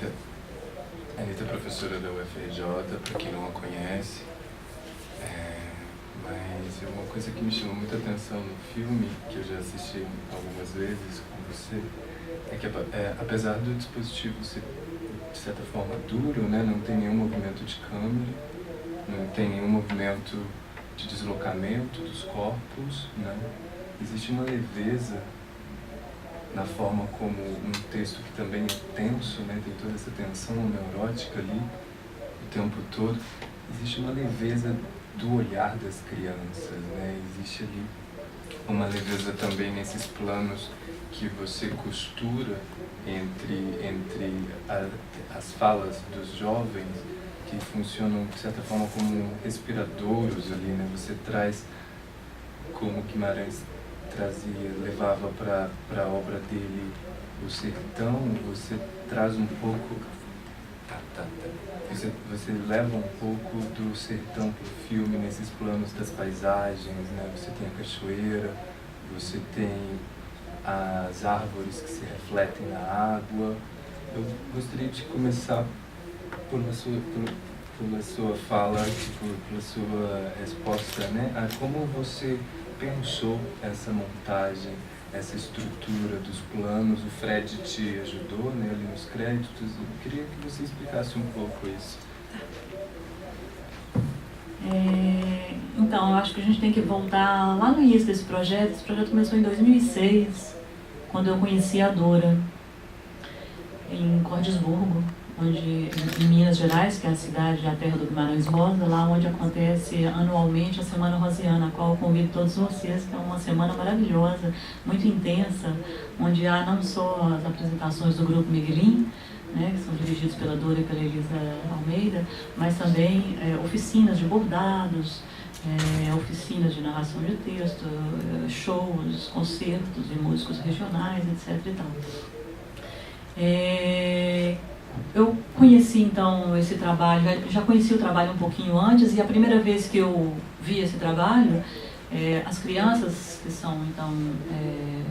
Anitta. A Anitta é professora da UFRJ, para quem não a conhece. Mas uma coisa que me chamou muita atenção no filme, que eu já assisti algumas vezes com você, é que apesar do dispositivo ser, de certa forma, duro, né, não tem nenhum movimento de câmera, não tem nenhum movimento de deslocamento dos corpos, né, existe uma leveza na forma como um texto que também é tenso, né, tem toda essa tensão neurótica ali o tempo todo, existe uma leveza do olhar das crianças, né, existe ali uma leveza também nesses planos que você costura entre as falas dos jovens, que funcionam de certa forma como respiradouros ali, né, você traz como Guimarães levava para a obra dele o sertão, você traz um pouco, Você leva um pouco do sertão para o filme nesses planos das paisagens, né? Você tem a cachoeira, você tem as árvores que se refletem na água. Eu gostaria de começar pela sua fala, pela sua resposta, né? A como você pensou essa montagem, essa estrutura dos planos. O Fred te ajudou, né, ali nos créditos. Eu queria que você explicasse um pouco isso. Então, eu acho que a gente tem que voltar lá no início desse projeto. Esse projeto começou em 2006, quando eu conheci a Dora, em Cordisburgo, em Minas Gerais, que é a cidade, a terra do Guimarães Rosa, lá onde acontece anualmente a Semana Rosiana, a qual eu convido todos vocês, que é uma semana maravilhosa, muito intensa, onde há não só as apresentações do Grupo Miguelim, né, que são dirigidos pela Dora e pela Elisa Almeida, mas também oficinas de bordados, oficinas de narração de texto, shows, concertos de músicos regionais, etc. e tal. Eu conheci então esse trabalho, já conheci o trabalho um pouquinho antes, e a primeira vez que eu vi esse trabalho, as crianças que são então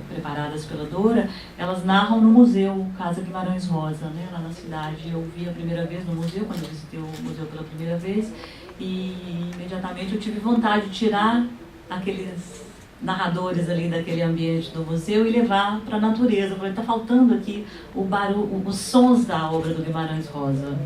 preparadas pela Dora, elas narram no museu Casa Guimarães Rosa, né, lá na cidade. Eu vi a primeira vez no museu, quando eu visitei o museu pela primeira vez, e imediatamente eu tive vontade de tirar aqueles narradores ali daquele ambiente do museu e levar para a natureza. Falei, está faltando aqui o barulho, os sons da obra do Guimarães Rosa.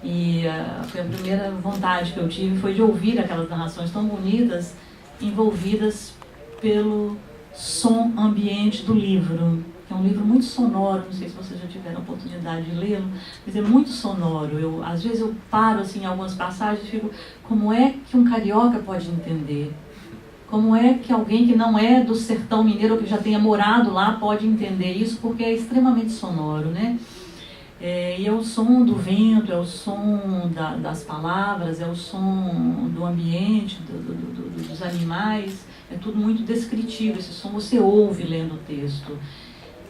E foi a primeira vontade que eu tive, foi de ouvir aquelas narrações tão bonitas, envolvidas pelo som ambiente do livro, que é um livro muito sonoro. Não sei se vocês já tiveram a oportunidade de lê-lo, mas é muito sonoro. Às vezes eu paro assim, em algumas passagens e fico, como é que um carioca pode entender? Como é que alguém que não é do sertão mineiro, ou que já tenha morado lá, pode entender isso? Porque é extremamente sonoro, né? E é o som do vento, é o som das palavras, é o som do ambiente, dos animais. É tudo muito descritivo, esse som você ouve lendo o texto.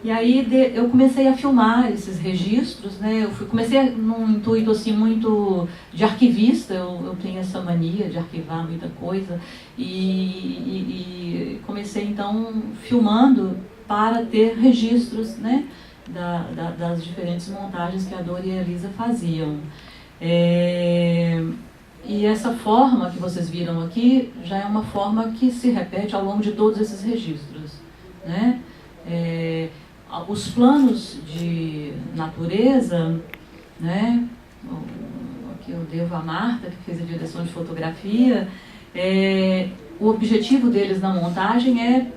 E aí eu comecei a filmar esses registros, né? Comecei num intuito assim muito de arquivista. Eu tenho essa mania de arquivar muita coisa, e comecei então filmando para ter registros, né, das diferentes montagens que a Dora e a Elisa faziam. E essa forma que vocês viram aqui já é uma forma que se repete ao longo de todos esses registros, né? Os planos de natureza, né? Aqui eu devo a Marta, que fez a direção de fotografia. O objetivo deles na montagem é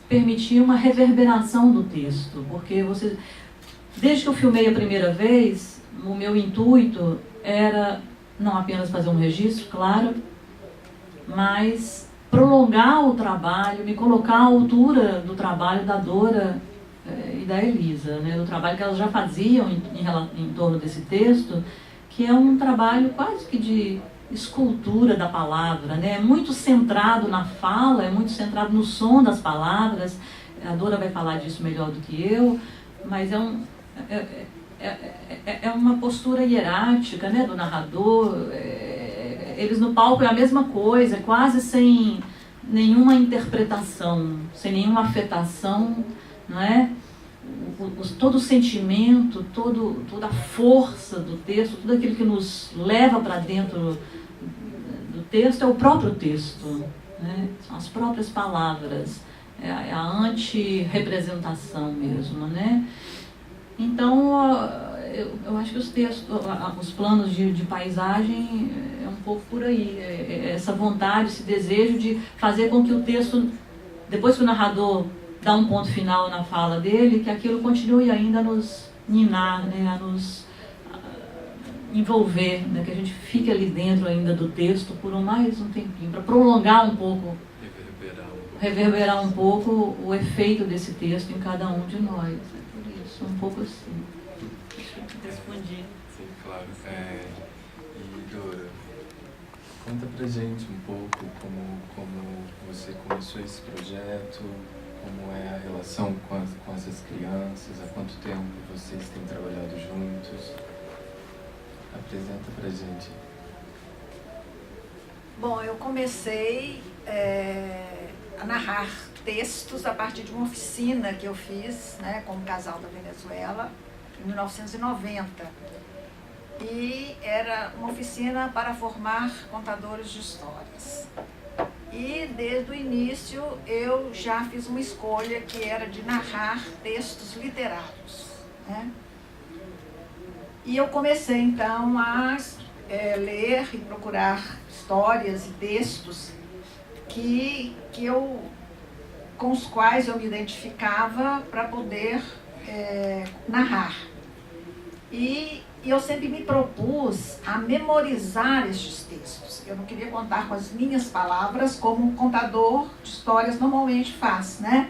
permitir uma reverberação do texto, porque desde que eu filmei a primeira vez, o meu intuito era não apenas fazer um registro, claro, mas prolongar o trabalho, me colocar à altura do trabalho da Dora e da Elisa, né, do trabalho que elas já faziam em torno desse texto, que é um trabalho quase que de escultura da palavra, né, muito centrado na fala, é muito centrado no som das palavras. A Dora vai falar disso melhor do que eu, mas é uma postura hierática, né, do narrador. Eles no palco é a mesma coisa, quase sem nenhuma interpretação, sem nenhuma afetação, não é? todo o sentimento, toda a força do texto, tudo aquilo que nos leva para dentro do texto é o próprio texto, né? São as próprias palavras, é a anti-representação mesmo, né? Então, eu acho que os textos, os planos de paisagem é um pouco por aí, essa vontade, esse desejo de fazer com que o texto, depois que o narrador dá um ponto final na fala dele, que aquilo continue ainda a nos ninar, né, a nos envolver, né, que a gente fique ali dentro ainda do texto por mais um tempinho, para prolongar um pouco, reverberar um pouco o efeito desse texto em cada um de nós. É por isso, um pouco assim. Respondi. Sim, claro. E Dora, conta pra gente um pouco como você começou esse projeto, como é a relação com essas crianças, há quanto tempo vocês têm trabalhado juntos. Apresenta pra gente. Bom, eu comecei a narrar textos a partir de uma oficina que eu fiz, né, com o casal da Venezuela, em 1990. E era uma oficina para formar contadores de histórias. E desde o início eu já fiz uma escolha que era de narrar textos literários, né? E eu comecei então a ler e procurar histórias e textos com os quais eu me identificava para poder narrar. E eu sempre me propus a memorizar estes textos. Eu não queria contar com as minhas palavras como um contador de histórias normalmente faz, né?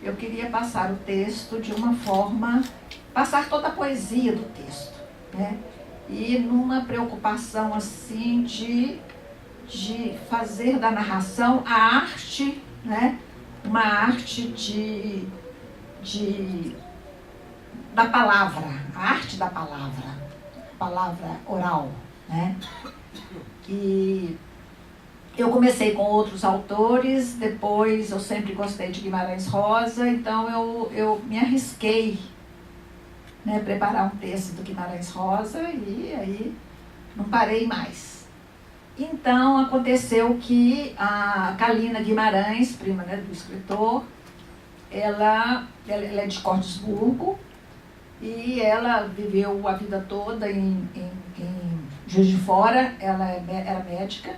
Eu queria passar o texto de uma forma, passar toda a poesia do texto, né? E numa preocupação assim de fazer da narração a arte, né? Uma arte da palavra, a arte da palavra, a palavra oral, né? E eu comecei com outros autores, depois eu sempre gostei de Guimarães Rosa, então eu me arrisquei, né, preparar um texto do Guimarães Rosa e aí não parei mais. Então aconteceu que a Kalina Guimarães, prima, né, do escritor, ela é de Cordesburgo e ela viveu a vida toda em Juiz de Fora, ela era médica.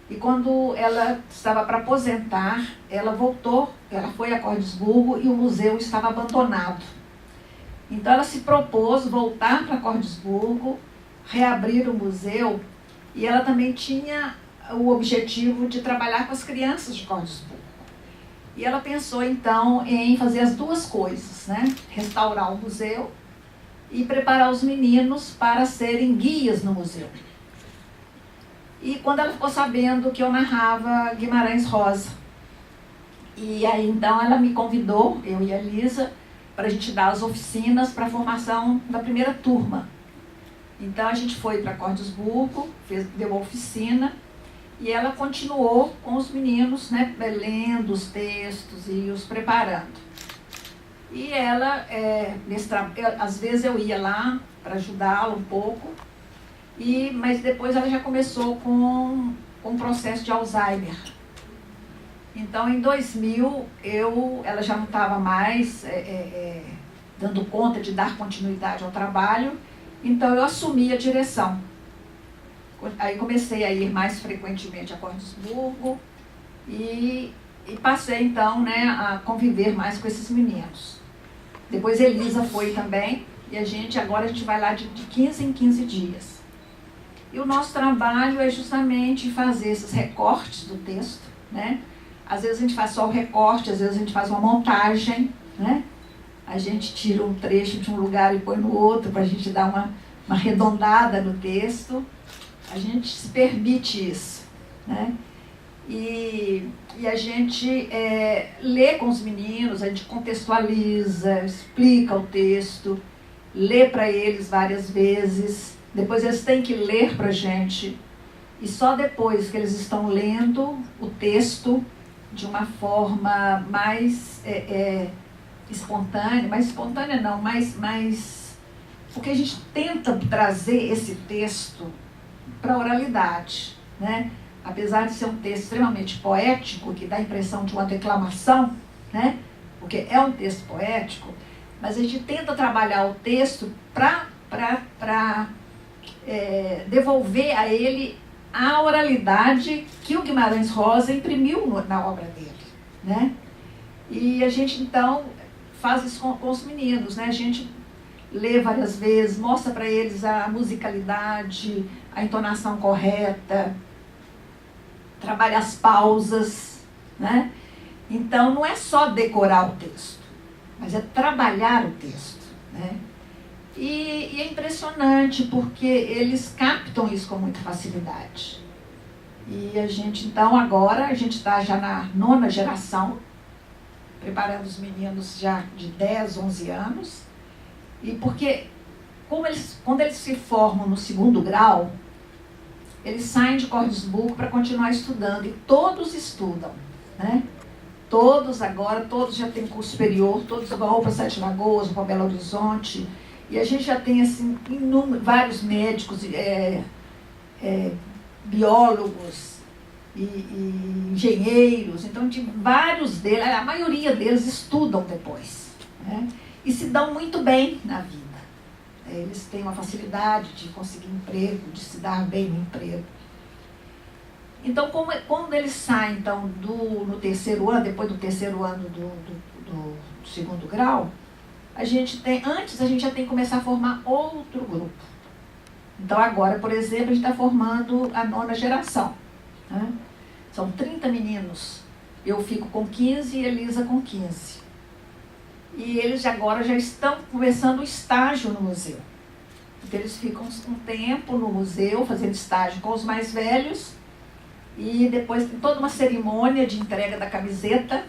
E quando ela estava para aposentar, ela voltou, ela foi a Cordesburgo e o museu estava abandonado. Então ela se propôs voltar para Cordesburgo, reabrir o museu, e ela também tinha o objetivo de trabalhar com as crianças de Cordesburgo. E ela pensou então em fazer as duas coisas, né? Restaurar o museu e preparar os meninos para serem guias no museu. E quando ela ficou sabendo que eu narrava Guimarães Rosa, e aí então ela me convidou, eu e a Lisa, para a gente dar as oficinas para a formação da primeira turma. Então a gente foi para Cordesburgo, deu a oficina, e ela continuou com os meninos, né, lendo os textos e os preparando. E ela, às vezes eu ia lá para ajudá-la um pouco, mas depois ela já começou com um processo de Alzheimer. Então, em 2000, ela já não estava mais dando conta de dar continuidade ao trabalho, então eu assumi a direção. Aí comecei a ir mais frequentemente a Cordesburgo e passei, então, né, a conviver mais com esses meninos. Depois Elisa foi também, e agora a gente vai lá de 15 em 15 dias. E o nosso trabalho é justamente fazer esses recortes do texto, né? Às vezes a gente faz só o recorte, às vezes a gente faz uma montagem, né? A gente tira um trecho de um lugar e põe no outro para a gente dar uma arredondada no texto. A gente se permite isso, né? E a gente lê com os meninos, a gente contextualiza, explica o texto, lê para eles várias vezes, depois eles têm que ler para a gente, e só depois que eles estão lendo o texto de uma forma mais espontânea, mas espontânea não, mas porque a gente tenta trazer esse texto para a oralidade, né? Apesar de ser um texto extremamente poético, que dá a impressão de uma declamação, né? Porque é um texto poético, mas a gente tenta trabalhar o texto para devolver a ele a oralidade que o Guimarães Rosa imprimiu na obra dele, né? E a gente, então, faz isso com os meninos, né? A gente lê várias vezes, mostra para eles a musicalidade, a entonação correta, trabalha as pausas, né? Então, não é só decorar o texto, mas é trabalhar o texto, né? E é impressionante, porque eles captam isso com muita facilidade. E a gente, então, agora, a gente está já na 9ª geração, preparando os meninos já de 10, 11 anos. E porque, quando eles se formam no 2º grau, eles saem de Cordesburgo para continuar estudando. E todos estudam, né? Todos já têm curso superior, todos vão para Sete Lagoas, para Belo Horizonte. E a gente já tem, assim, vários médicos, biólogos e engenheiros. Então, de vários deles, a maioria deles estudam depois, né? E se dão muito bem na vida. Eles têm uma facilidade de conseguir emprego, de se dar bem no emprego. Então, quando eles saem, então, no 3º ano, depois do 3º ano do 2º grau, antes a gente já tem que começar a formar outro grupo. Então, agora, por exemplo, a gente está formando a 9ª geração, né? São 30 meninos. Eu fico com 15 e Elisa com 15. E eles agora já estão começando o estágio no museu. Então, eles ficam um tempo no museu, fazendo estágio com os mais velhos. E depois tem toda uma cerimônia de entrega da camiseta.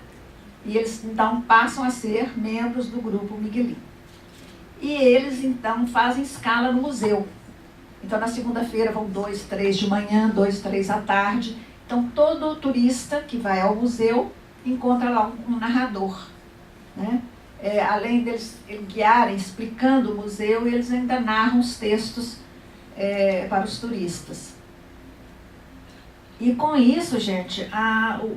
E eles, então, passam a ser membros do grupo Miguelin. E eles, então, fazem escala no museu. Então, na segunda-feira vão 2, 3 de manhã, 2, 3 à tarde. Então, todo turista que vai ao museu encontra lá um narrador, né? Além deles guiarem, explicando o museu, eles ainda narram os textos para os turistas. E com isso, gente,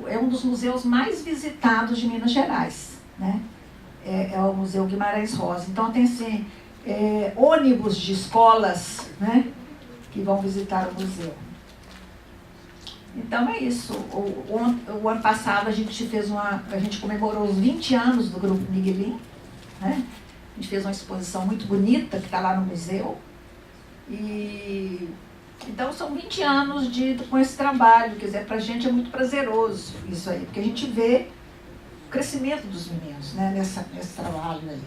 é um dos museus mais visitados de Minas Gerais, né? É o Museu Guimarães Rosa. Então, tem assim, ônibus de escolas, né, que vão visitar o museu. Então é isso. O ano passado a gente comemorou os 20 anos do Grupo Miguelin, né? A gente fez uma exposição muito bonita que está lá no museu. E então são 20 anos com esse trabalho. Quer dizer, para a gente é muito prazeroso isso aí, porque a gente vê o crescimento dos meninos, né, nesse trabalho aí.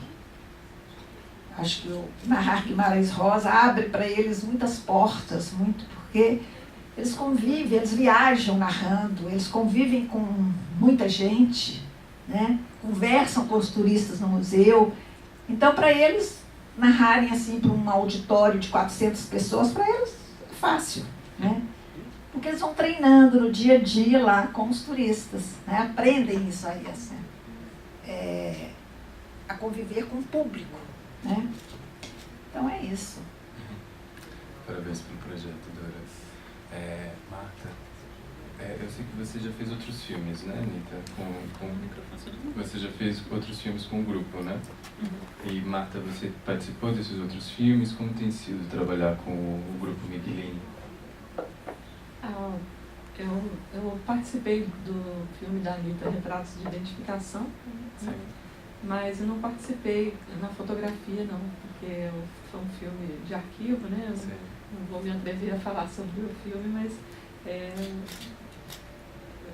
Acho que o narrar Guimarães Rosa abre para eles muitas portas, porque eles convivem, eles viajam narrando, eles convivem com muita gente, né? Conversam com os turistas no museu. Então, para eles narrarem assim para um auditório de 400 pessoas, para eles é fácil, né? Porque eles vão treinando no dia a dia lá com os turistas, né? Aprendem isso aí, assim, a conviver com o público, né? Então é isso. Parabéns pelo projeto, Dora. Marta, eu sei que você já fez outros filmes, né, Anitta? Você já fez outros filmes com o grupo, né? Uhum. E Marta, você participou desses outros filmes? Como tem sido trabalhar com o grupo Miguelin? Eu participei do filme da Anitta, Retratos de Identificação, né? Mas eu não participei na fotografia, não, porque foi um filme de arquivo, né? Não vou me atrever a falar sobre o filme, mas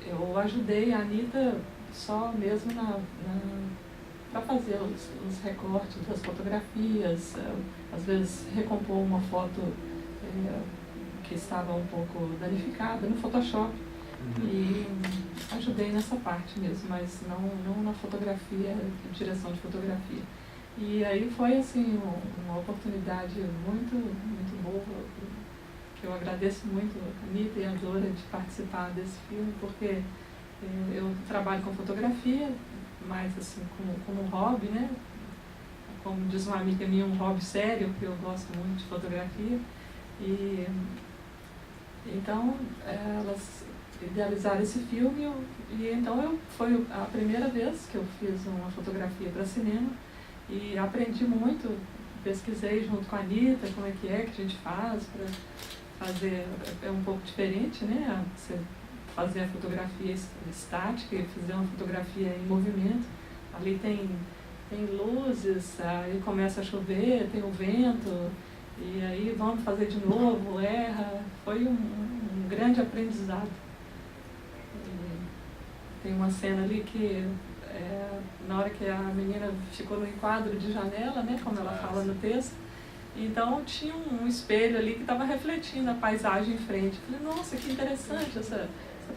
eu ajudei a Anitta só mesmo para fazer os recortes das fotografias, às vezes recompor uma foto que estava um pouco danificada no Photoshop. E ajudei nessa parte mesmo, mas não na fotografia, direção de fotografia. E aí foi assim uma oportunidade muito, muito boa, que eu agradeço muito a Anitta e a Dora de participar desse filme, porque eu trabalho com fotografia mais assim, como um hobby, né? Como diz uma amiga minha, um hobby sério, porque eu gosto muito de fotografia. E então elas idealizaram esse filme e então foi a primeira vez que eu fiz uma fotografia para cinema e aprendi muito, pesquisei junto com a Anitta como é que a gente faz para fazer, é um pouco diferente, né? Você fazer a fotografia estática e fazer uma fotografia em movimento. Ali tem luzes, aí começa a chover, tem o vento, e aí vamos fazer de novo, erra. Foi um grande aprendizado. E tem uma cena ali que, na hora que a menina ficou no enquadro de janela, né, como ela fala no texto, então tinha um espelho ali que estava refletindo a paisagem em frente. Eu falei, nossa, que interessante essa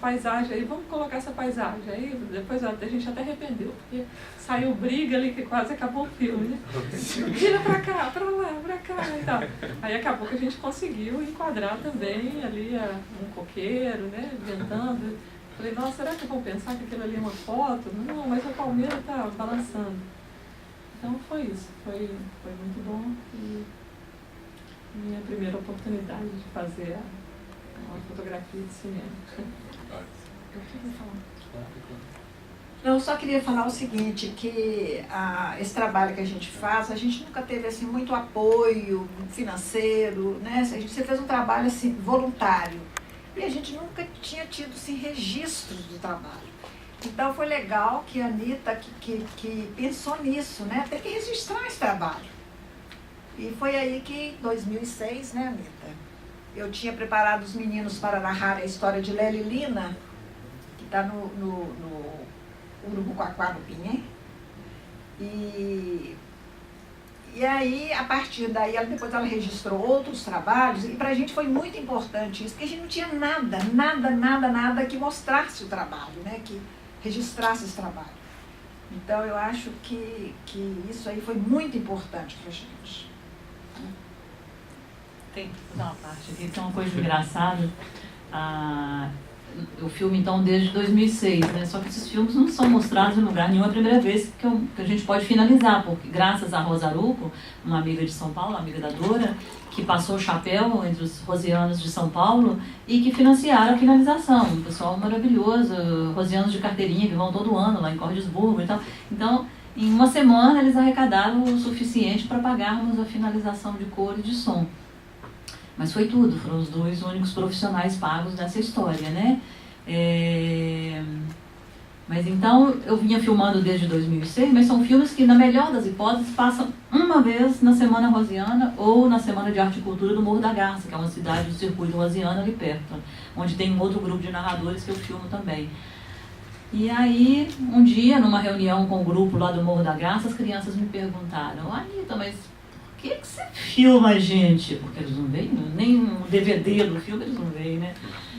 paisagem aí, vamos colocar essa paisagem. Aí depois a gente até arrependeu, porque saiu briga ali que quase acabou o filme, né? Vira pra cá, pra lá, pra cá e tal. Aí acabou que a gente conseguiu enquadrar também ali um coqueiro, né, ventando. Falei, nossa, será que vão pensar que aquilo ali é uma foto? Não, mas o palmeiro tá balançando. Então foi isso, foi muito bom e minha primeira oportunidade de fazer uma fotografia de cinema. Eu queria falar. Não, eu só queria falar o seguinte, que esse trabalho que a gente faz, a gente nunca teve assim, muito apoio financeiro, né? Você fez um trabalho assim, voluntário e a gente nunca tinha tido assim, registros do trabalho. Então foi legal que a Anitta que pensou nisso, né? Tem que registrar esse trabalho. E foi aí que, em 2006, né, Anitta? Eu tinha preparado os meninos para narrar a história de Lélia e Lina, que está no Urubuquaquá, no Pinhém. E aí, a partir daí, depois ela registrou outros trabalhos, e para a gente foi muito importante isso, porque a gente não tinha nada que mostrasse o trabalho, né? Que registrasse esse trabalho. Então, eu acho que isso aí foi muito importante para a gente. Tem que fazer uma parte aqui, tem uma coisa engraçada. O filme, então, desde 2006, né? Só que esses filmes não são mostrados em lugar nenhum. É a primeira vez que a gente pode finalizar, porque graças a Rosa Aruco, uma amiga de São Paulo, uma amiga da Dora, que passou o chapéu entre os rosianos de São Paulo e que financiaram a finalização. Um pessoal maravilhoso, rosianos de carteirinha que vão todo ano lá em Cordesburgo e tal. Então, em uma semana, eles arrecadaram o suficiente para pagarmos a finalização de cor e de som. Mas foi tudo, foram os 2 únicos profissionais pagos dessa história, né? Mas então, eu vinha filmando desde 2006, mas são filmes que, na melhor das hipóteses, passam uma vez na Semana Rosiana ou na Semana de Arte e Cultura do Morro da Garça, que é uma cidade do circuito rosiano ali perto, onde tem um outro grupo de narradores que eu filmo também. E aí, um dia, numa reunião com o grupo lá do Morro da Garça, as crianças me perguntaram, Anitta, mas por que você filma a gente? Porque eles não veem, nem o DVD do filme eles não veem, né?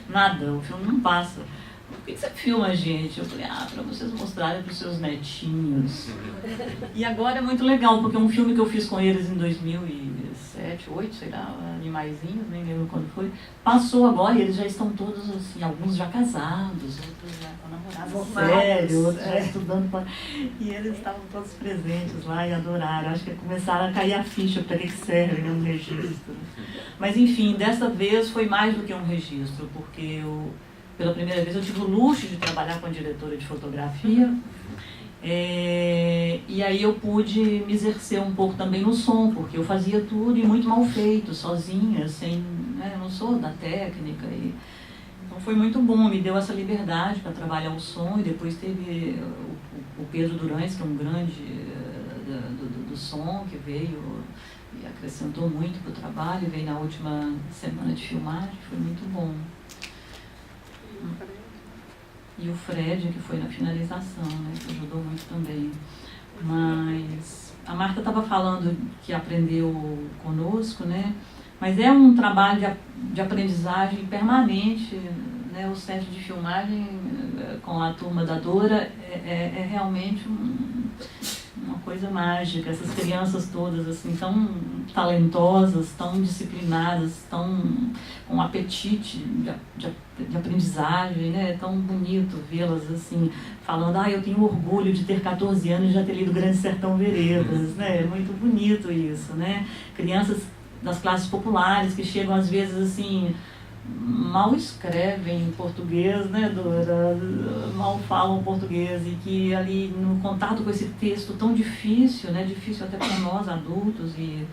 Nada, o filme não passa. Por que você filma a gente? Eu falei, para vocês mostrarem para os seus netinhos. E agora é muito legal, porque é um filme que eu fiz com eles em 2007, 2008, sei lá, Animaizinhos, nem lembro quando foi. Passou agora e eles já estão todos, assim, alguns já casados, outros já com namorados sérios, outros já estudando. E eles estavam todos presentes lá e adoraram. Acho que começaram a cair a ficha para que serve, né, um registro. Mas enfim, dessa vez foi mais do que um registro, porque pela primeira vez eu tive o luxo de trabalhar com a diretora de fotografia. E aí eu pude me exercer um pouco também no som, porque eu fazia tudo e muito mal feito, sozinha, sem, né, eu não sou da técnica. Então foi muito bom, me deu essa liberdade para trabalhar o som. E depois teve o Pedro Durães, que é um grande do som, que veio e acrescentou muito para o trabalho, veio na última semana de filmagem, foi muito bom. E o Fred, que foi na finalização, né, que ajudou muito também. Mas a Marta estava falando que aprendeu conosco, né, mas é um trabalho de aprendizagem permanente, né, o set de filmagem com a turma da Dora é realmente uma coisa mágica. Essas crianças todas, assim, tão talentosas, tão disciplinadas, tão com apetite de aprendizagem, né? É tão bonito vê-las, assim, falando, eu tenho orgulho de ter 14 anos e já ter lido Grande Sertão Veredas, né? É muito bonito isso, né? Crianças das classes populares que chegam, às vezes, assim, mal escrevem português, né, Dora? Mal falam português, e que ali no contato com esse texto tão difícil, né, difícil até para nós adultos e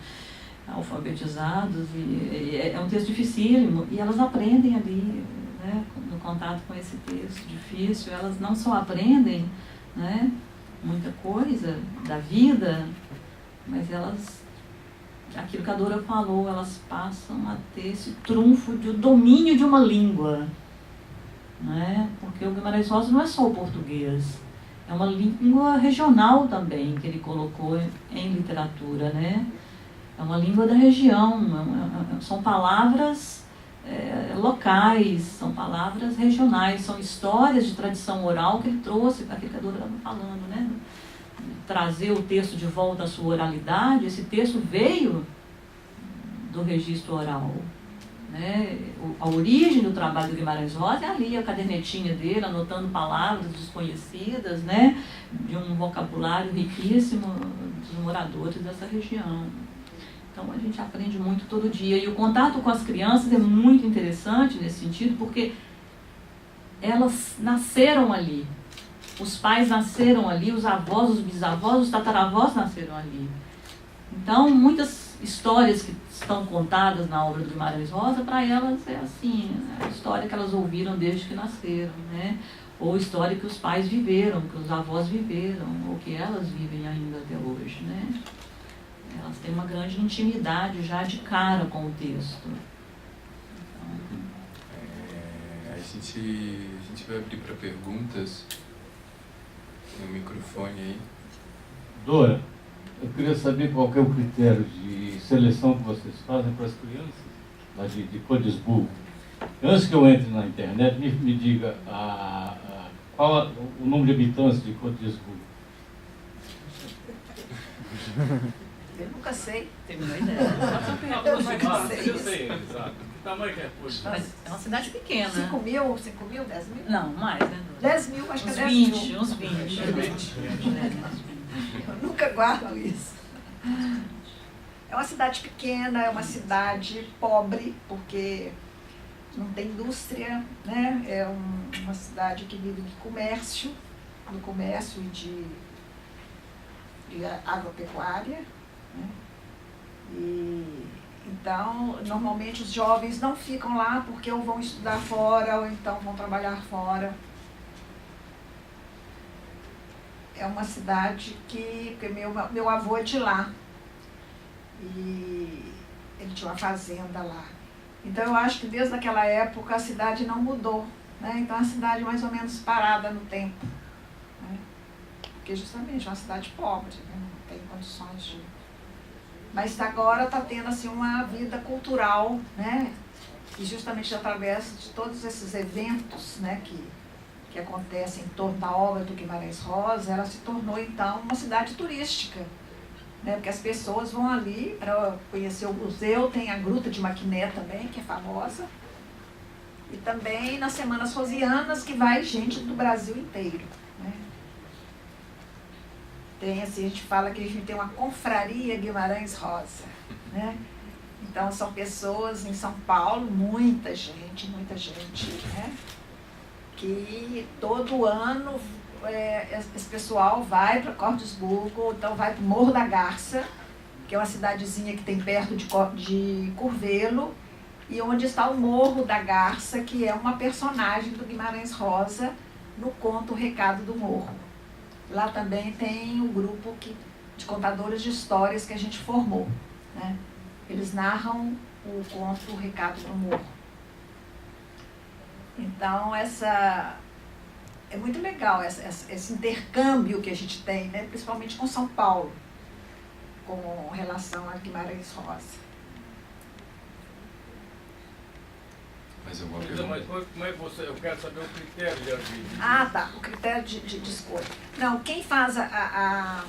alfabetizados, e é um texto dificílimo, e elas aprendem ali, né, no contato com esse texto difícil. Elas não só aprendem, né, muita coisa da vida, mas elas, aquilo que a Dora falou, elas passam a ter esse trunfo do domínio de uma língua, né? Porque o Guimarães Rosa não é só o português, é uma língua regional também que ele colocou em literatura, né? É uma língua da região, são palavras locais, são palavras regionais, são histórias de tradição oral que ele trouxe, aquilo que a Dora estava falando, né? Trazer o texto de volta à sua oralidade. Esse texto veio do registro oral, né? A origem do trabalho do Guimarães Rosa é ali, a cadernetinha dele, anotando palavras desconhecidas, né? De um vocabulário riquíssimo dos moradores dessa região. Então a gente aprende muito todo dia, e o contato com as crianças é muito interessante nesse sentido, porque elas nasceram ali. Os pais nasceram ali, os avós, os bisavós, os tataravós nasceram ali. Então, muitas histórias que estão contadas na obra do Guimarães Rosa, para elas é assim, a história que elas ouviram desde que nasceram, né? Ou história que os pais viveram, que os avós viveram, ou que elas vivem ainda até hoje, né? Elas têm uma grande intimidade já de cara com o texto. Então, a gente vai abrir para perguntas. No microfone aí. Dora, eu queria saber qual que é o critério de seleção que vocês fazem para as crianças lá de Codesburgo. Antes que eu entre na internet, me diga qual o número de habitantes de Codesburgo. Eu nunca sei. tem uma ideia. Eu sei, exato. Que tamanho que é Codesburgo? É uma cidade pequena. 5 mil, 10 mil? Não, mais, né? 10 mil, acho que é Uns 10 20, mil. uns 20. Eu nunca guardo isso. É uma cidade pequena, é uma cidade pobre, porque não tem indústria, né? É uma cidade que vive de comércio, do comércio e de agropecuária, né? E então, normalmente os jovens não ficam lá porque ou vão estudar fora ou então vão trabalhar fora. É uma cidade porque meu avô é de lá e ele tinha uma fazenda lá. Então eu acho que desde aquela época a cidade não mudou, né? Então é uma cidade mais ou menos parada no tempo, né? Porque justamente é uma cidade pobre, né? Não tem condições de... Mas agora está tendo assim, uma vida cultural, né? E justamente através de todos esses eventos, né, que acontecem em torno da obra do Guimarães Rosa, ela se tornou então uma cidade turística, né? Porque as pessoas vão ali para conhecer o museu, tem a Gruta de Maquiné também, que é famosa, e também nas Semanas Rosianas, que vai gente do Brasil inteiro, né? Tem, assim, a gente fala que a gente tem uma confraria Guimarães Rosa, né? Então são pessoas em São Paulo, muita gente, né? Que todo ano esse pessoal vai para Cordesburgo, então vai para o Morro da Garça, que é uma cidadezinha que tem perto de Curvelo, e onde está o Morro da Garça, que é uma personagem do Guimarães Rosa no conto O Recado do Morro. Lá também tem um grupo de contadores de histórias que a gente formou, né? Eles narram o conto O Recado do Morro. Então, é muito legal esse intercâmbio que a gente tem, né? Principalmente com São Paulo, com relação a Guimarães Rosa. Mais alguma pergunta? Mas como é que você... Eu quero saber o critério de... Ah, tá. O critério de escolha. Não, quem faz a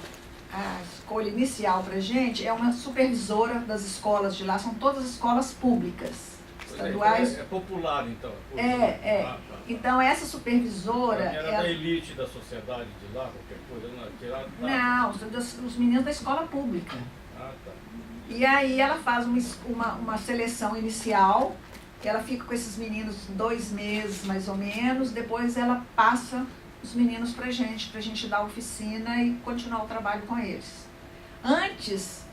a escolha inicial para a gente é uma supervisora das escolas de lá, são todas escolas públicas, estaduais. É popular, então. Tá. Então, essa supervisora... Era da elite da sociedade de lá, qualquer coisa? Não, os meninos da escola pública. Ah, tá. E aí ela faz uma seleção inicial, que ela fica com esses meninos 2 meses, mais ou menos, depois ela passa os meninos pra gente dar oficina e continuar o trabalho com eles. Antes,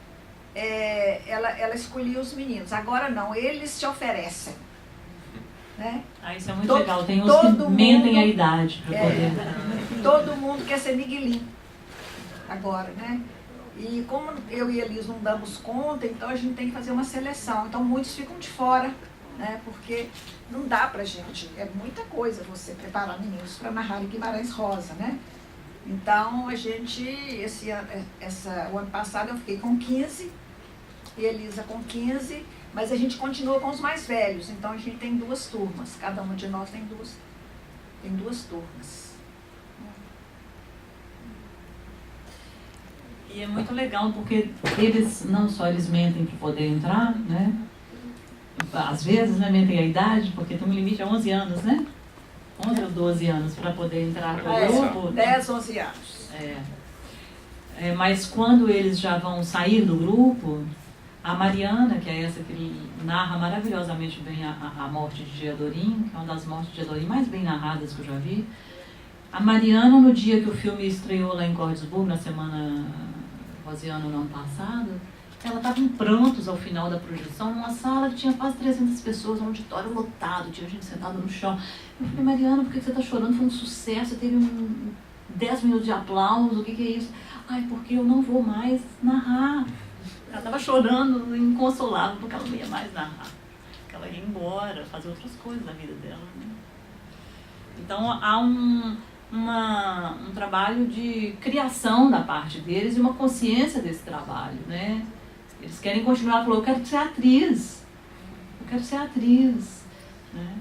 ela escolhia os meninos, agora não, eles se oferecem. Né? Isso é muito legal, tem uns que mentem a idade para poder... Todo mundo quer ser miguelim agora, né? E como eu e Elis não damos conta, então a gente tem que fazer uma seleção. Então muitos ficam de fora, né? Porque não dá pra gente, é muita coisa você preparar meninos para narrar em Guimarães Rosa, né? Então a gente, o ano passado eu fiquei com 15, e Elisa com 15, mas a gente continua com os mais velhos, então a gente tem 2 turmas, cada uma de nós tem duas turmas. E é muito legal porque eles, não só eles mentem para poder entrar, né? Às vezes, né, mentem a idade, porque tem um limite a 11 anos, né? 11 ou 12 anos para poder entrar no grupo. 10, 11 anos. Mas quando eles já vão sair do grupo, a Mariana, que é essa que narra maravilhosamente bem a morte de Diadorim, que é uma das mortes de Diadorim mais bem narradas que eu já vi, a Mariana, no dia que o filme estreou lá em Cordesburgo, na semana rosiana no ano passado, ela estava em prantos ao final da projeção, numa sala que tinha quase 300 pessoas, um auditório lotado, tinha gente sentada no chão. Eu falei, Mariana, por que você está chorando? Foi um sucesso, teve 10 minutos de aplauso, o que é isso? Porque eu não vou mais narrar. Ela estava chorando, inconsolável, porque ela não ia mais narrar. Porque ela ia embora, fazer outras coisas na vida dela. Né? Então, há um trabalho de criação da parte deles e uma consciência desse trabalho, né? Eles querem continuar, falou, eu quero ser atriz. Eu quero ser atriz. Né?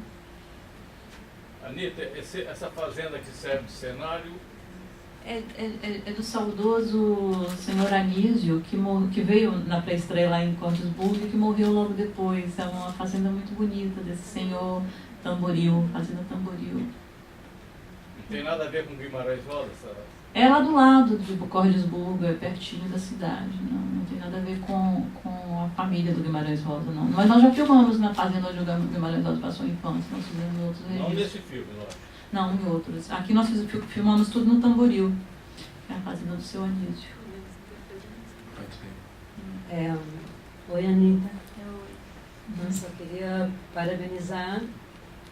Anita, essa fazenda que serve de cenário... É do saudoso senhor Anísio, que veio na pré-estreia lá em Cordesburgo e que morreu logo depois. É uma fazenda muito bonita desse senhor Tamboril, Fazenda Tamboril. Não tem nada a ver com Guimarães Rosa, Sara? É lá do lado de Cordesburgo, é pertinho da cidade. Não tem nada a ver com a família do Guimarães Rosa, não. Mas nós já filmamos na fazenda onde o Guimarães Rosa passou a infância, nós fizemos outros registros. Não nesse filme, não acho. Não, em outros. Aqui nós filmamos tudo no Tamboril, que é a fazenda do seu Anísio. Oi, Anita. Eu só queria parabenizar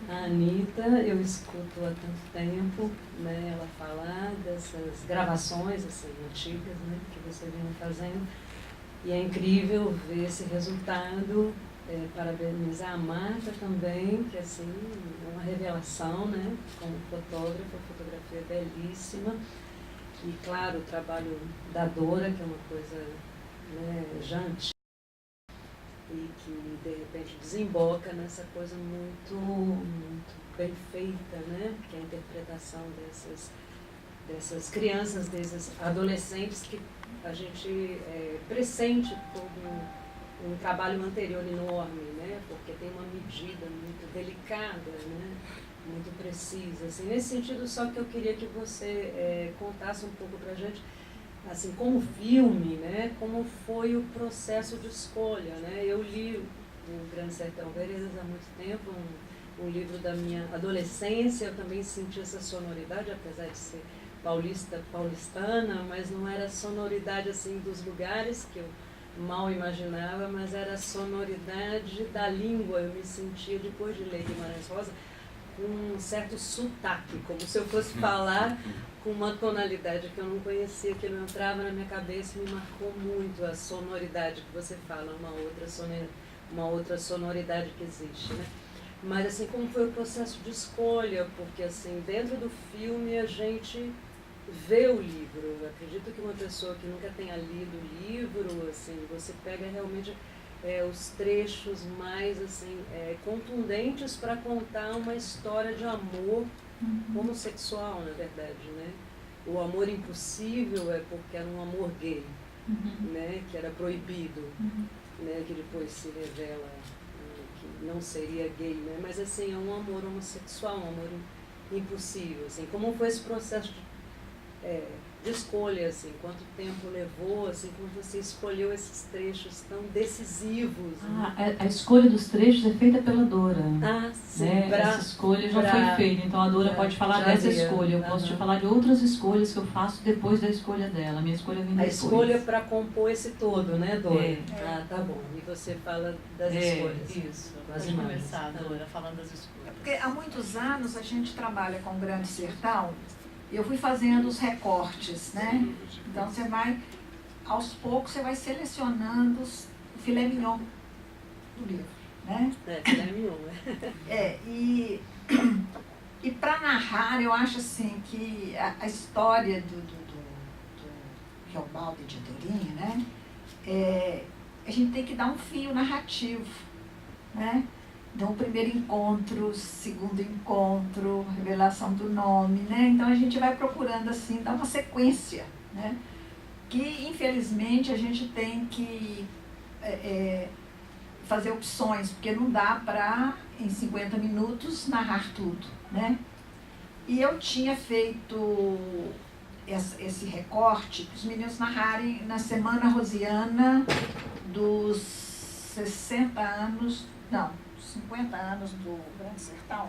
a Anita. Eu escuto há tanto tempo, né, ela falar dessas gravações assim, antigas, né, que você vinha fazendo. E é incrível ver esse resultado. Parabenizar a Marta também, que assim, é uma revelação, né, como fotógrafa, fotografia belíssima. E claro, o trabalho da Dora, que é uma coisa, né, já antiga, e que de repente desemboca nessa coisa muito bem feita, né, que é a interpretação dessas crianças, desses adolescentes que a gente pressente todo um trabalho anterior enorme, né? Porque tem uma medida muito delicada, né? Muito precisa. Assim, nesse sentido, só que eu queria que você contasse um pouco para a gente, assim, como filme, né? Como foi o processo de escolha, né? Eu li o Grande Sertão Veredas há muito tempo, um livro da minha adolescência. Eu também senti essa sonoridade, apesar de ser paulistana, mas não era a sonoridade assim dos lugares que eu mal imaginava, mas era a sonoridade da língua. Eu me sentia, depois de ler Guimarães Rosa, com um certo sotaque, como se eu fosse falar com uma tonalidade que eu não conhecia, que não entrava na minha cabeça, e me marcou muito a sonoridade que você fala, uma outra sonoridade que existe, né? Mas assim, como foi o processo de escolha? Porque assim, dentro do filme a gente vê o livro. Eu acredito que uma pessoa que nunca tenha lido o livro, assim, você pega realmente os trechos mais assim, contundentes para contar uma história de amor homossexual, na verdade, né? o amor impossível é porque era um amor gay, Uhum. né, que era proibido, Uhum. né, que depois se revela que não seria gay, né, mas assim, é um amor homossexual, um amor impossível, assim, como foi esse processo de escolha, assim, quanto tempo levou, assim, como você escolheu esses trechos tão decisivos, né? A escolha dos trechos é feita pela Dora. Sim, Né? Essa escolha já foi feita, então a Dora pode falar dessa escolha. Eu posso te falar de outras escolhas que eu faço depois da escolha dela. A minha escolha vem depois. A escolha para compor esse todo, né, Dora? É. Tá bom. E você fala das escolhas. Isso. Das Pode imagens. começar, Dora, falando das escolhas. Porque há muitos anos a gente trabalha com o Grande Sertão e eu fui fazendo os recortes, né? Então você vai, aos poucos, você vai selecionando o filé mignon do livro, né? Filé mignon, né? E para narrar, eu acho assim que a história do Riobaldo e de Dorinha, né? A gente tem que dar um fio narrativo, né? Então, o primeiro encontro, segundo encontro, revelação do nome, né? Então, a gente vai procurando, assim, dar uma sequência, né? Que, infelizmente, a gente tem que fazer opções, porque não dá para, em 50 minutos, narrar tudo, né? E eu tinha feito esse recorte para os meninos narrarem na Semana Rosiana dos 60 anos, não, 50 anos do Grande Sertão.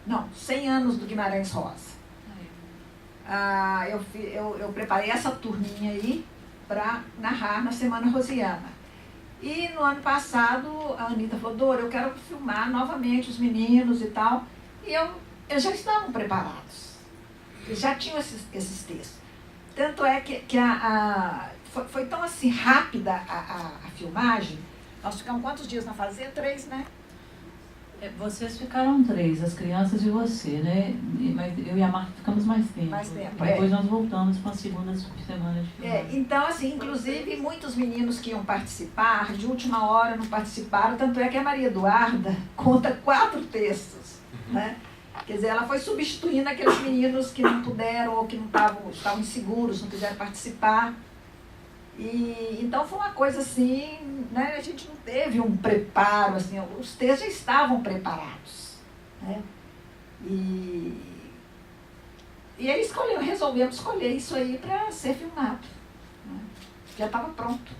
Não, 100 anos do Guimarães Rosa. Eu preparei essa turminha aí para narrar na Semana Rosiana. E no ano passado, a Anitta falou, Dora, eu quero filmar novamente os meninos e tal. E eles já estavam preparados. Eles já tinham esses textos. Tanto é que foi tão assim rápida a filmagem. Nós ficamos quantos dias na fazenda? 3, né? Vocês ficaram 3, as crianças e você, né? Mas eu e a Marta ficamos mais tempo. Mais tempo, Depois nós voltamos para a segunda semana de filmagem. Então, assim, inclusive, muitos meninos que iam participar, de última hora não participaram, tanto é que a Maria Eduarda conta 4 textos, né? Quer dizer, ela foi substituindo aqueles meninos que não puderam ou que não estavam inseguros, não quiseram participar. E então foi uma coisa assim, né? A gente não teve um preparo, assim, os textos já estavam preparados, né? E aí resolvemos escolher isso aí para ser filmado, né? Já estava pronto.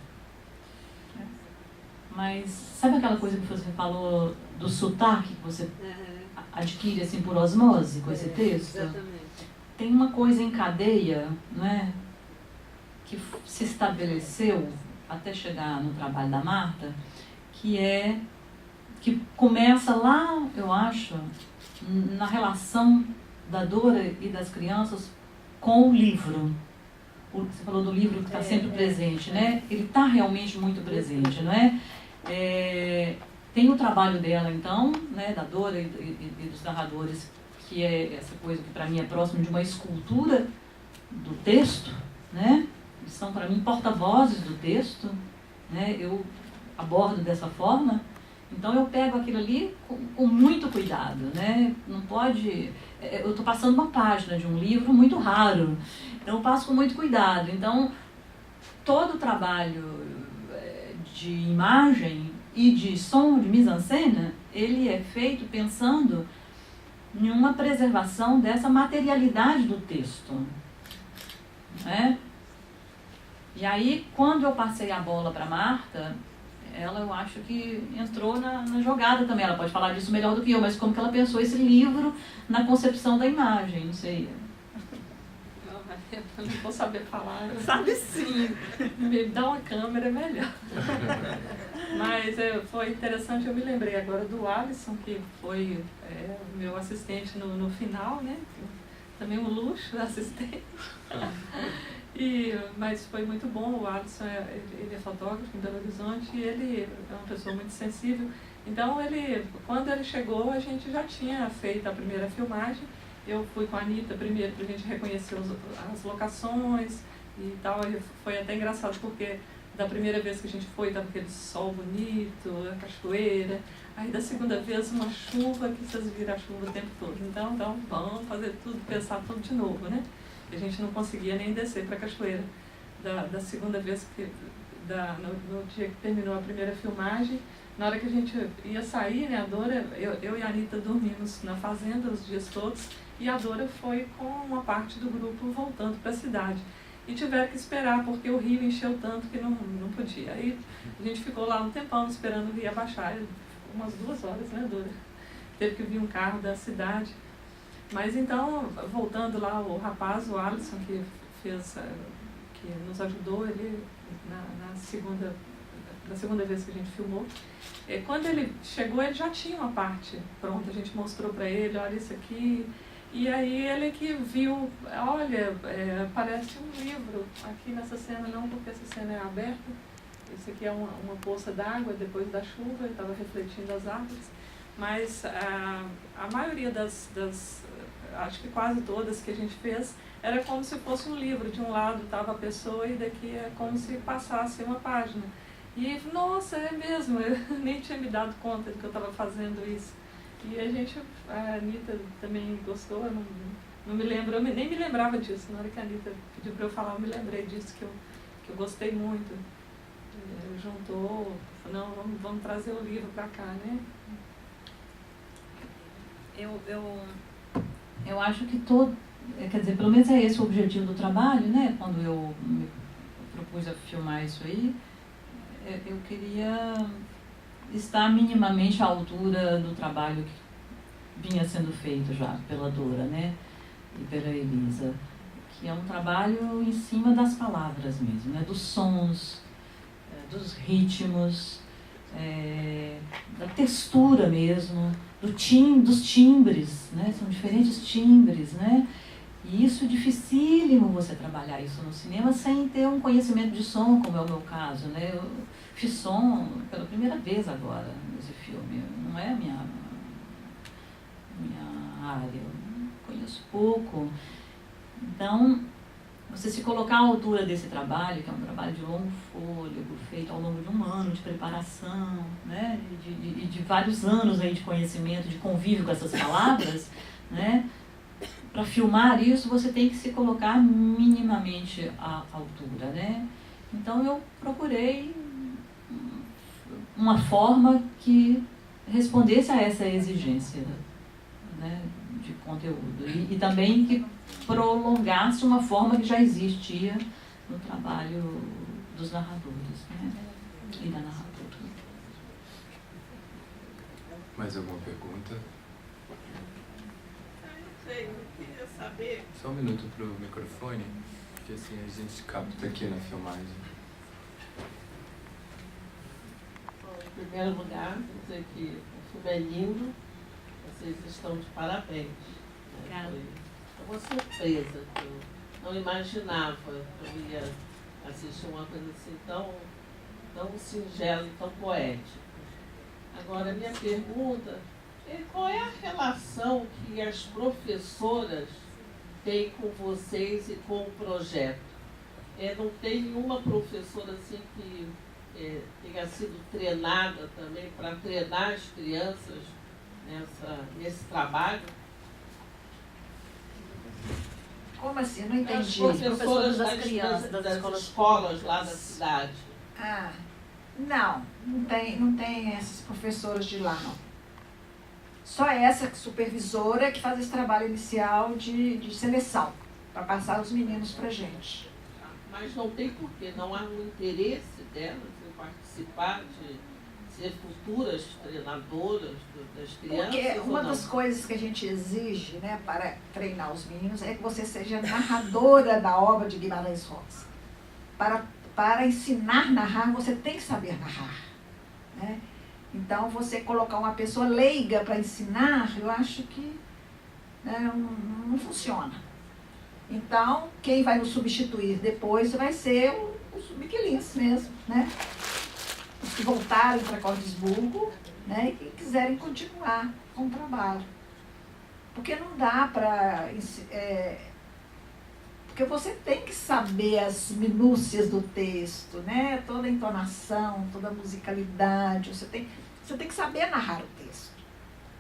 Mas sabe aquela coisa que você falou do sotaque que você adquire assim por osmose com esse texto? Exatamente. Tem uma coisa em cadeia, né, que se estabeleceu até chegar no trabalho da Marta, que começa lá, eu acho, na relação da Dora e das crianças com o livro. Você falou do livro que está sempre presente, né? Ele está realmente muito presente, não é? Tem o trabalho dela, então, né, da Dora e dos narradores, que é essa coisa que para mim é próximo de uma escultura do texto, né? Eles são para mim porta-vozes do texto, né? Eu abordo dessa forma, então eu pego aquilo ali com muito cuidado, né? Não pode... Eu estou passando uma página de um livro muito raro, então eu passo com muito cuidado. Então, todo o trabalho de imagem e de som, de mise-en-scène, ele é feito pensando em uma preservação dessa materialidade do texto, né? E aí, quando eu passei a bola para Marta, ela, eu acho que entrou na jogada também. Ela pode falar disso melhor do que eu, mas como que ela pensou esse livro na concepção da imagem, não sei. Eu não vou saber falar. Sabe sim. Me dá uma câmera, é melhor. Mas foi interessante, eu me lembrei agora do Alisson, que foi meu assistente no final, né? Também um luxo, assistente. Mas foi muito bom. O Alisson ele é fotógrafo em Belo Horizonte e ele é uma pessoa muito sensível. Então, quando ele chegou, a gente já tinha feito a primeira filmagem. Eu fui com a Anitta primeiro para a gente reconhecer as locações e tal. E foi até engraçado porque Da primeira vez que a gente foi, estava aquele sol bonito, a cachoeira. Aí da segunda vez, uma chuva, que vocês viram a chuva o tempo todo. Então vamos fazer tudo, pensar tudo de novo, né? A gente não conseguia nem descer para a cachoeira. Da segunda vez, no dia que terminou a primeira filmagem, na hora que a gente ia sair, né, a Dora, eu e a Anitta dormimos na fazenda os dias todos, e a Dora foi com uma parte do grupo voltando para a cidade. E tiveram que esperar, porque o rio encheu tanto que não podia. Aí a gente ficou lá um tempão esperando o rio abaixar, umas 2 horas, né, Dora? Teve que vir um carro da cidade. Mas então, voltando lá, o rapaz, o Alisson, que nos ajudou ali na segunda vez que a gente filmou, quando ele chegou, ele já tinha uma parte pronta, a gente mostrou para ele, olha isso aqui. E aí ele que viu, olha, parece um livro, aqui nessa cena não, porque essa cena é aberta, isso aqui é uma poça d'água depois da chuva, estava refletindo as árvores, mas a maioria acho que quase todas que a gente fez, era como se fosse um livro, de um lado estava a pessoa e daqui é como se passasse uma página. E, nossa, é mesmo, eu nem tinha me dado conta de que eu estava fazendo isso. E a Anitta também gostou, eu não me lembro, eu nem me lembrava disso. Na hora que a Anitta pediu para eu falar, eu me lembrei disso, que eu gostei muito. Juntou, falou, não, vamos trazer o livro para cá, né? Eu acho que quer dizer, pelo menos é esse o objetivo do trabalho, né? Quando eu me propus a filmar isso aí, eu queria estar minimamente à altura do trabalho que vinha sendo feito já pela Dora, né? E pela Elisa, que é um trabalho em cima das palavras mesmo, né? Dos sons, dos ritmos, da textura mesmo, dos timbres, né? São diferentes timbres, né? E isso é dificílimo você trabalhar isso no cinema sem ter um conhecimento de som, como é o meu caso, né? Eu fiz som pela primeira vez agora nesse filme, não é a minha área, eu conheço pouco. Então, você se colocar à altura desse trabalho, que é um trabalho de longo fôlego, feito ao longo de 1 ano de preparação, né? de vários anos aí de conhecimento, de convívio com essas palavras, né? Para filmar isso, você tem que se colocar minimamente à altura, né? Então, eu procurei uma forma que respondesse a essa exigência, né, de conteúdo. E também que prolongasse uma forma que já existia no trabalho dos narradores, né? E da narradora. Mais alguma pergunta? Eu queria saber... Só 1 minuto para o microfone, que assim a gente capta aqui na filmagem. Em primeiro lugar, vou dizer que o filme é lindo, vocês estão de parabéns. Né? Foi uma surpresa, que eu não imaginava que eu ia assistir uma coisa assim tão singela e tão poética. Agora, a minha pergunta é qual é a relação que as professoras têm com vocês e com o projeto? Não tem nenhuma professora assim que tenha sido treinada também para treinar as crianças nesse trabalho? Como assim? Não entendi. As professoras das crianças, das escolas lá da cidade. Não tem essas professoras de lá, não. Só essa supervisora que faz esse trabalho inicial de seleção, para passar os meninos para a gente. Mas não tem porquê, não há um interesse delas em participar, de ser futuras treinadoras das crianças? Porque uma das coisas que a gente exige, né, para treinar os meninos é que você seja narradora da obra de Guimarães Rosa. Para ensinar a narrar, você tem que saber narrar, né? Então, você colocar uma pessoa leiga para ensinar, eu acho que não funciona. Então, quem vai nos substituir depois vai ser os Miquelins mesmo, né? Os que voltaram para Cordesburgo, né, e que quiserem continuar com o trabalho. Porque não dá para porque você tem que saber as minúcias do texto, né? Toda a entonação, toda a musicalidade, você tem que saber narrar o texto,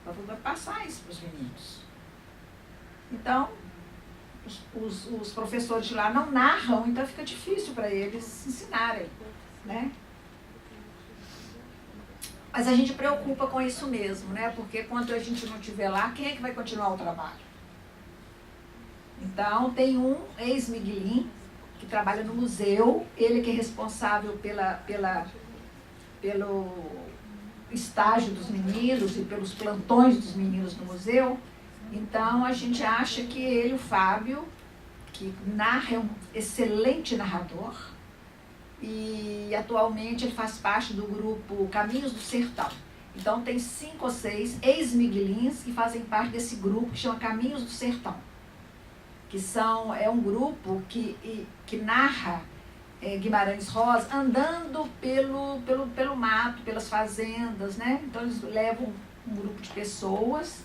para poder passar isso para os meninos. Então, os professores de lá não narram, então fica difícil para eles ensinarem, né? Mas a gente preocupa com isso mesmo, né? Porque quando a gente não estiver lá, quem é que vai continuar o trabalho? Então, tem um ex-miguelim que trabalha no museu, ele que é responsável pelo estágio dos meninos e pelos plantões dos meninos no museu. Então, a gente acha que ele, o Fábio, que narra, é um excelente narrador, e atualmente ele faz parte do grupo Caminhos do Sertão. Então tem 5 ou 6 ex-miguelins que fazem parte desse grupo que chama Caminhos do Sertão, que é um grupo que narra Guimarães Rosa andando pelo mato, pelas fazendas, né? Então eles levam um grupo de pessoas,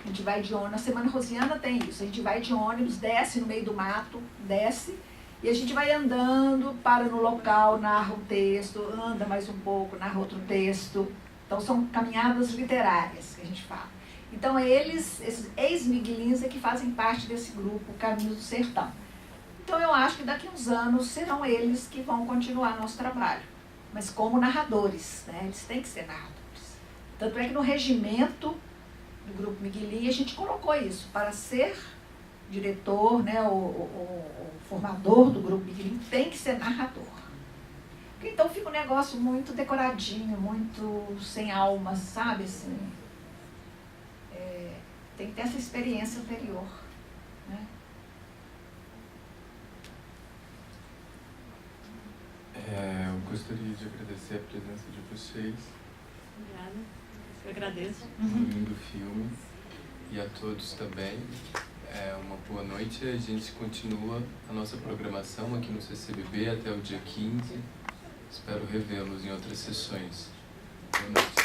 a gente vai de ônibus, na Semana Rosiana tem isso, a gente vai de ônibus, desce no meio do mato, desce, e a gente vai andando, para no local, narra um texto, anda mais um pouco, narra outro texto. Então são caminhadas literárias que a gente fala. Então esses ex-miguelins é que fazem parte desse grupo Caminhos do Sertão. Então eu acho que daqui a uns anos serão eles que vão continuar nosso trabalho, mas como narradores, né? Eles têm que ser narradores. Tanto é que no regimento do grupo Miguelim a gente colocou isso, para ser diretor, né, o formador do grupo Miguelim tem que ser narrador. Então fica um negócio muito decoradinho, muito sem alma, sabe? Assim, tem que ter essa experiência anterior, né? Eu gostaria de agradecer a presença de vocês. Obrigada. Eu agradeço. Um lindo filme. E a todos também. Uma boa noite. A gente continua a nossa programação aqui no CCBB até o dia 15. Espero revê-los em outras sessões. Boa noite.